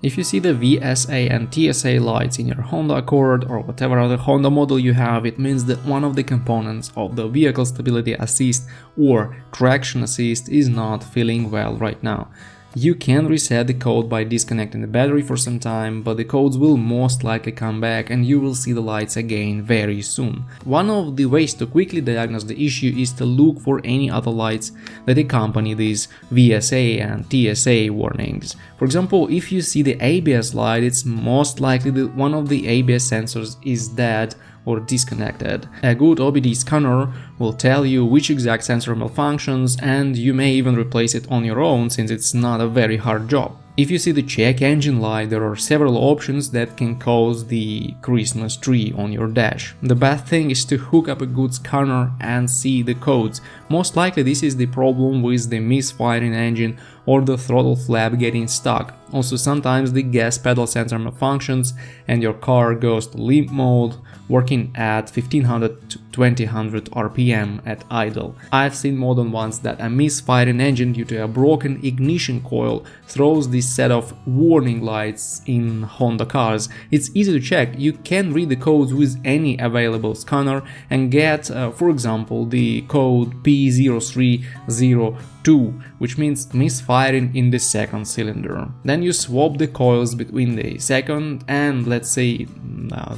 If you see the VSA and TSA lights in your Honda Accord or whatever other Honda model you have, it means that one of the components of the vehicle stability assist or traction assist is not feeling well right now. You can reset the code by disconnecting the battery for some time, but the codes will most likely come back and you will see the lights again very soon. One of the ways to quickly diagnose the issue is to look for any other lights that accompany these VSA and TSA warnings. For example, if you see the ABS light, it's most likely that one of the ABS sensors is dead or disconnected. A good OBD scanner will tell you which exact sensor malfunctions, and you may even replace it on your own since it's not a very hard job. If you see the check engine light, there are several options that can cause the Christmas tree on your dash. The best thing is to hook up a good scanner and see the codes. Most likely this is the problem with the misfiring engine or the throttle flap getting stuck. Also, sometimes the gas pedal sensor malfunctions and your car goes to limp mode, working at 1500 to 2000 RPM at idle. I've seen more than once that a misfiring engine due to a broken ignition coil throws this set of warning lights in Honda cars. It's easy to check. You can read the codes with any available scanner and get, for example, the code P0302, which means misfiring in the second cylinder. Then you swap the coils between the second and, let's say,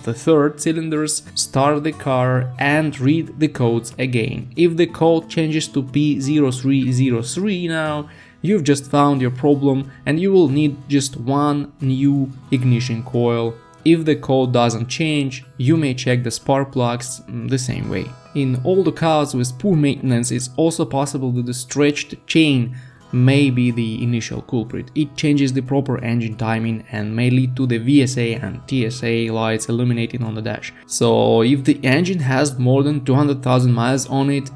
the third cylinders, start the car and read the codes again. If the code changes to P0303 now, you've just found your problem and you will need just one new ignition coil. If the code doesn't change, you may check the spark plugs the same way. In older cars with poor maintenance, it's also possible that the stretched chain may be the initial culprit. It changes the proper engine timing and may lead to the VSA and TSA lights illuminating on the dash. So if the engine has more than 200,000 miles on it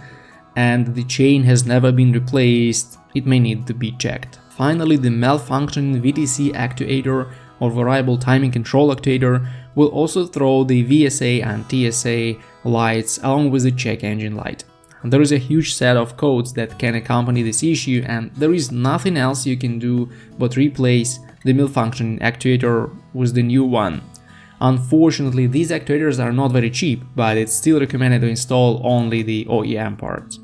and the chain has never been replaced, it may need to be checked. Finally, the malfunctioning VTC actuator or variable timing control actuator will also throw the VSA and TSA lights along with the check engine light. There is a huge set of codes that can accompany this issue, and there is nothing else you can do but replace the malfunctioning actuator with the new one. Unfortunately, these actuators are not very cheap, but it's still recommended to install only the OEM parts.